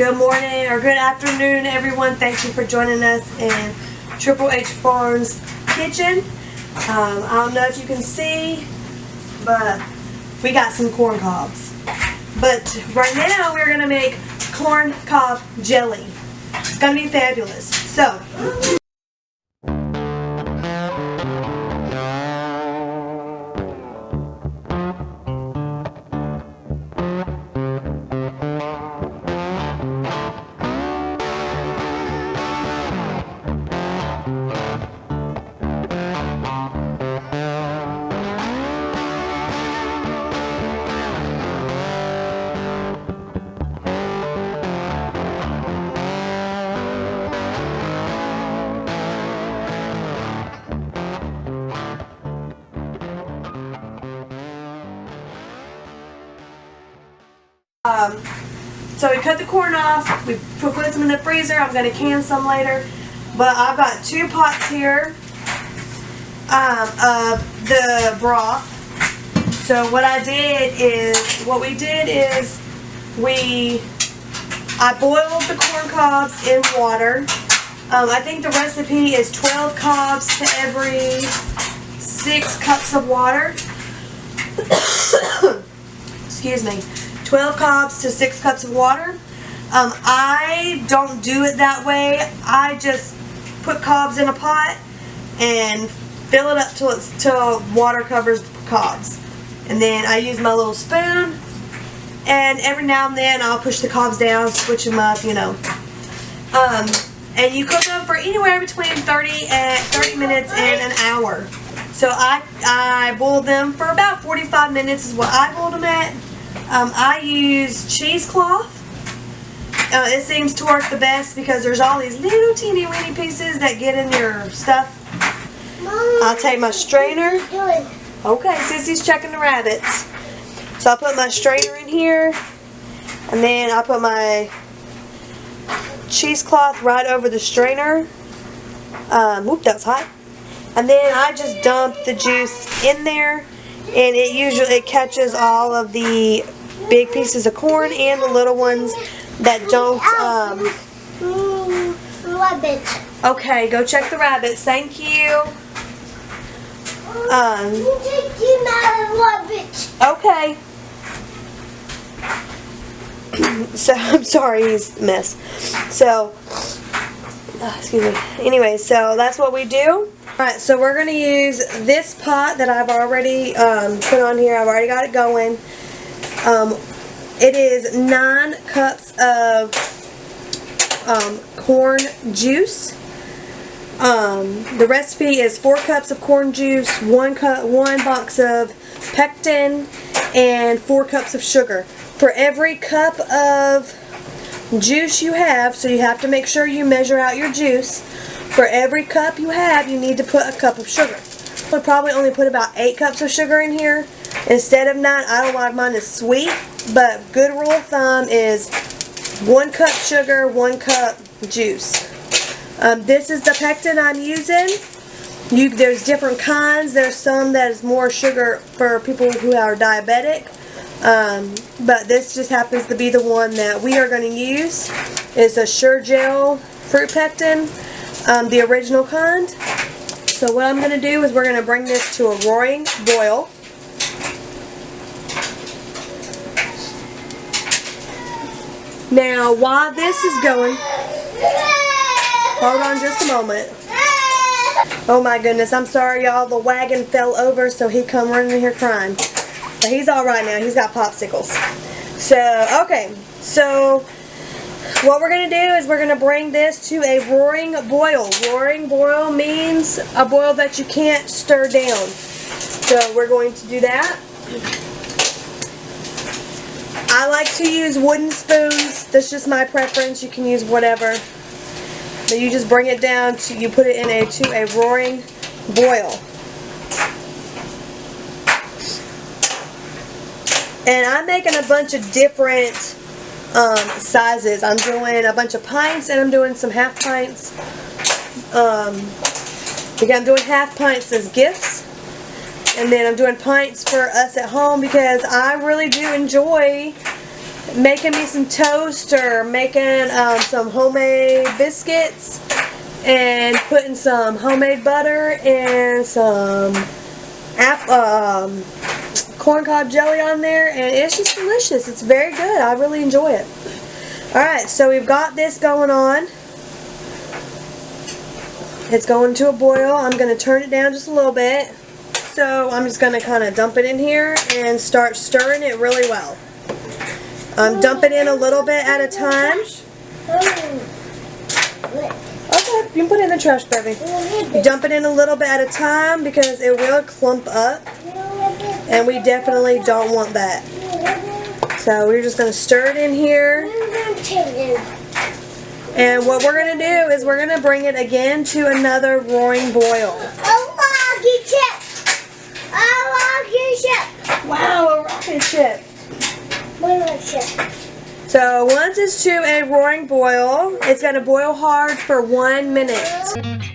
Good morning or good afternoon, everyone. Thank you for joining us in Triple H Farms kitchen. I don't know if you can see, but we got some corn cobs. But right now we're going to make corn cob jelly. It's going to be fabulous. So, so we cut the corn off, we put some in the freezer. I'm going to can some later, but I've got 2 pots here of the broth. So what we did is I boiled the corn cobs in water. I think the recipe is 12 cobs to every 6 cups of water. Excuse me. 12 cobs to 6 cups of water. I don't do it that way. I just put cobs in a pot and fill it up till water covers the cobs. And then I use my little spoon, and every now and then I'll push the cobs down, switch them up, you know. And you cook them for anywhere between 30 minutes and an hour. So I boiled them for about 45 minutes is what I boiled them at. I use cheesecloth. It seems to work the best because there's all these little teeny weeny pieces that get in your stuff. Mom, I'll take my strainer. Okay, Sissy's checking the rabbits. So I'll put my strainer in here, and then I'll put my cheesecloth right over the strainer. Whoop, that was hot. And then I just dump the juice in there, and it catches all of the big pieces of corn and the little ones that don't. Rabbit. Okay, go check the rabbits. Thank you. Okay. So I'm sorry, he's a mess. So, excuse me. Anyway, so that's what we do. Alright, so we're going to use this pot that I've already put on here. I've already got it going. It is 9 cups of corn juice. The recipe is 4 cups of corn juice, 1 box of pectin, and 4 cups of sugar. For every cup of juice you have, so you have to make sure you measure out your juice. For every cup you have, you need to put a cup of sugar. I'll probably only put about 8 cups of sugar in here instead of 9. I don't like mine as sweet, but good rule of thumb is 1 cup sugar, 1 cup juice. This is the pectin I'm using. There's different kinds. There's some that is more sugar for people who are diabetic. But this just happens to be the one that we are going to use. It's a Sure Gel fruit pectin, the original kind. So what I'm going to do is we're going to bring this to a roaring boil. Now while this is going, hold on just a moment. Oh my goodness, I'm sorry y'all, the wagon fell over, so he come running in here crying. But he's alright now, he's got popsicles. So, okay, so what we're going to do is we're going to bring this to a roaring boil. Roaring boil means a boil that you can't stir down. So we're going to do that. I like to use wooden spoons. That's just my preference. You can use whatever. But you just bring it down to, you put it in to a roaring boil. And I'm making a bunch of different sizes. I'm doing a bunch of pints and I'm doing some half pints. Again, I'm doing half pints as gifts. And then I'm doing pints for us at home because I really do enjoy making me some toast or making some homemade biscuits and putting some homemade butter and some corn cob jelly on there, and it's just delicious. It's very good. I really enjoy it. Alright, so we've got this going on. It's going to a boil. I'm going to turn it down just a little bit. So I'm just going to kind of dump it in here and start stirring it really well. Dump it in a little bit at a time. Okay, you can put it in the trash, baby. You dump it in a little bit at a time because it will clump up. And we definitely don't want that. So we're just going to stir it in here. And what we're going to do is we're going to bring it again to another roaring boil. Wow, a rocket ship. So once it's to a roaring boil, it's going to boil hard for 1 minute.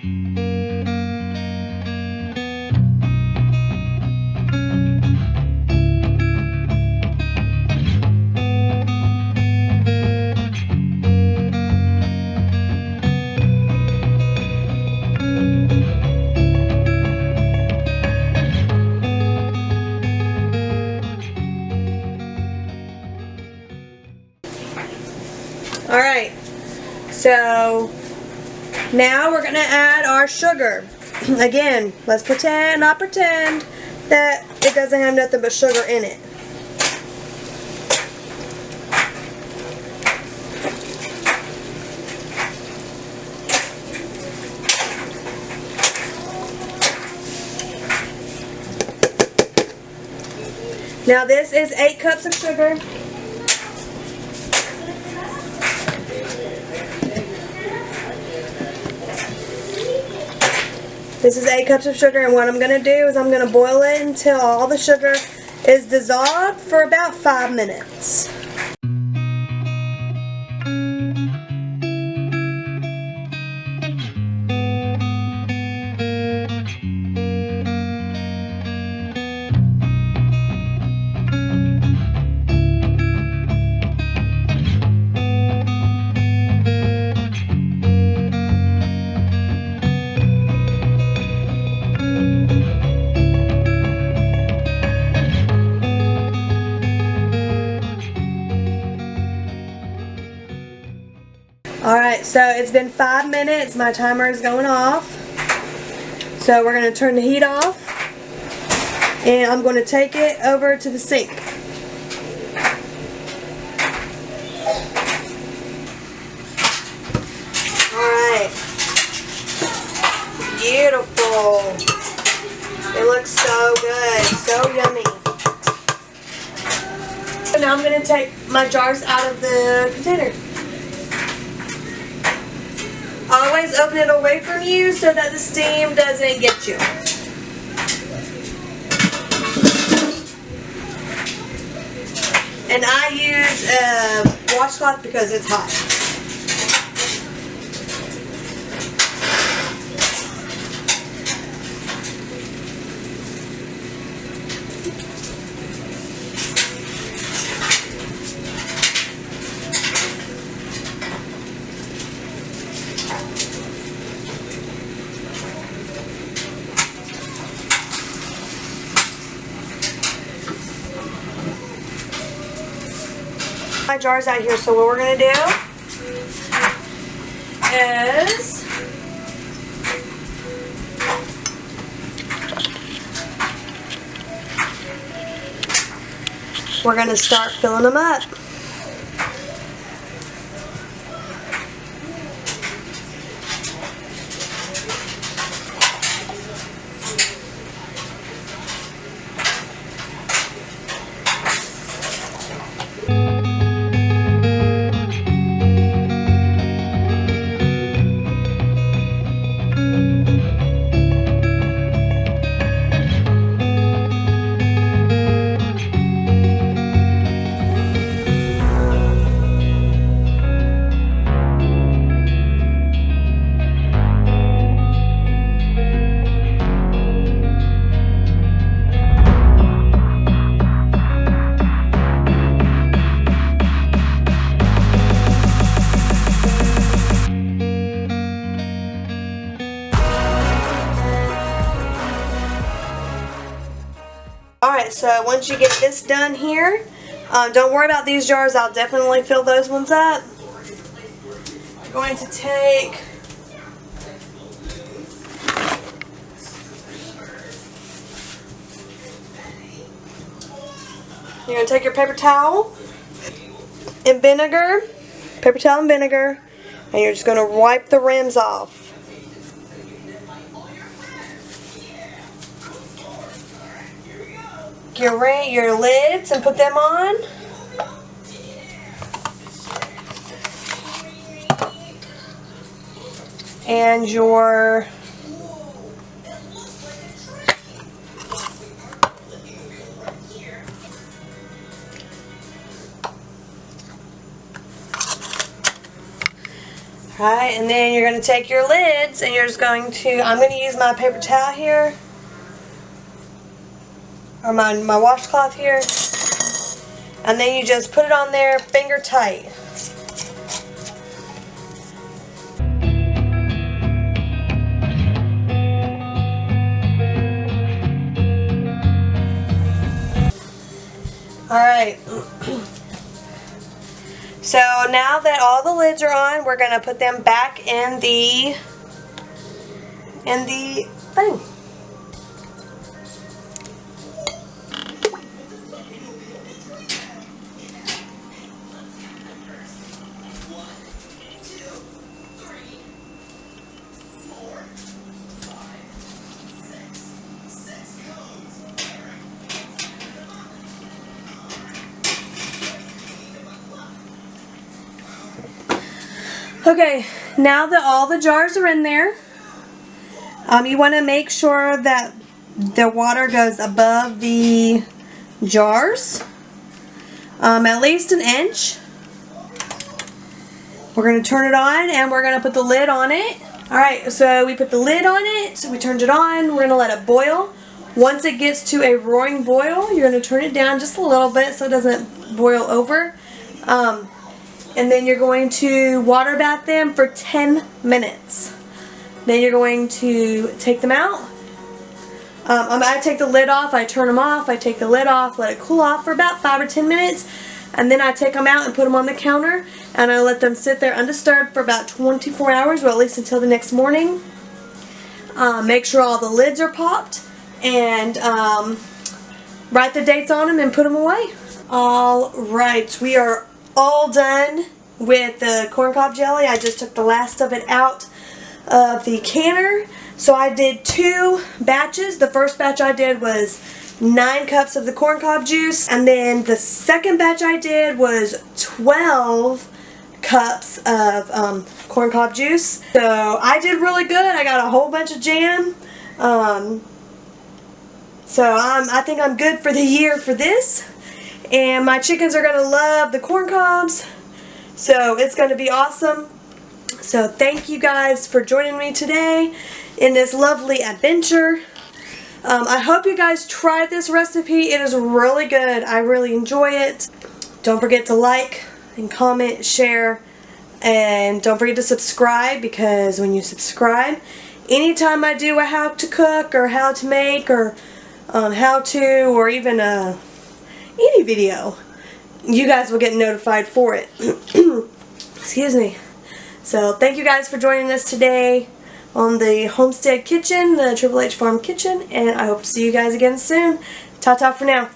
Alright, so now we're going to add our sugar. Again, let's not pretend that it doesn't have nothing but sugar in it. Now this is 8 cups of sugar. This is 8 cups of sugar, and what I'm going to do is I'm going to boil it until all the sugar is dissolved for about 5 minutes. Alright, so it's been 5 minutes. My timer is going off. So we're going to turn the heat off. And I'm going to take it over to the sink. Alright. Beautiful. It looks so good. So yummy. So now I'm going to take my jars out of the container. Always open it away from you so that the steam doesn't get you. And I use a washcloth because it's hot. My jars out here, so what we're going to do is we're going to start filling them up. So once you get this done here, don't worry about these jars. I'll definitely fill those ones up. I'm going to take you're going to take your paper towel and vinegar, paper towel and vinegar, and you're just going to wipe the rims off. Get your lids and put them on. And your alright, and then you're going to take your lids and you're just going to, I'm going to use my paper towel here, or my washcloth here, and then you just put it on there finger tight. Alright, so now that all the lids are on, we're going to put them back in the thing. Okay, now that all the jars are in there, you want to make sure that the water goes above the jars, at least an inch. We're going to turn it on and we're going to put the lid on it. Alright, so we put the lid on it, we turned it on, we're going to let it boil. Once it gets to a roaring boil, you're going to turn it down just a little bit so it doesn't boil over. And then you're going to water bath them for 10 minutes. Then you're going to take them out. I take the lid off, I turn them off, I take the lid off, let it cool off for about 5 or 10 minutes. And then I take them out and put them on the counter. And I let them sit there undisturbed for about 24 hours, or at least until the next morning. Make sure all the lids are popped. And write the dates on them and put them away. Alright, we are all done with the corn cob jelly. I just took the last of it out of the canner. So I did 2 batches. The first batch I did was 9 cups of the corn cob juice, and then the second batch I did was 12 cups of corn cob juice. So I did really good. I got a whole bunch of jam. So I think I'm good for the year for this. And my chickens are going to love the corn cobs. So it's going to be awesome. So thank you guys for joining me today in this lovely adventure. I hope you guys try this recipe. It is really good. I really enjoy it. Don't forget to like and comment, share, and don't forget to subscribe, because when you subscribe, anytime I do a how to cook or how to make or how to, or even any video, you guys will get notified for it. Excuse me. So thank you guys for joining us today on the Homestead Kitchen, the Triple H Farm Kitchen, and I hope to see you guys again soon. Ta-ta for now.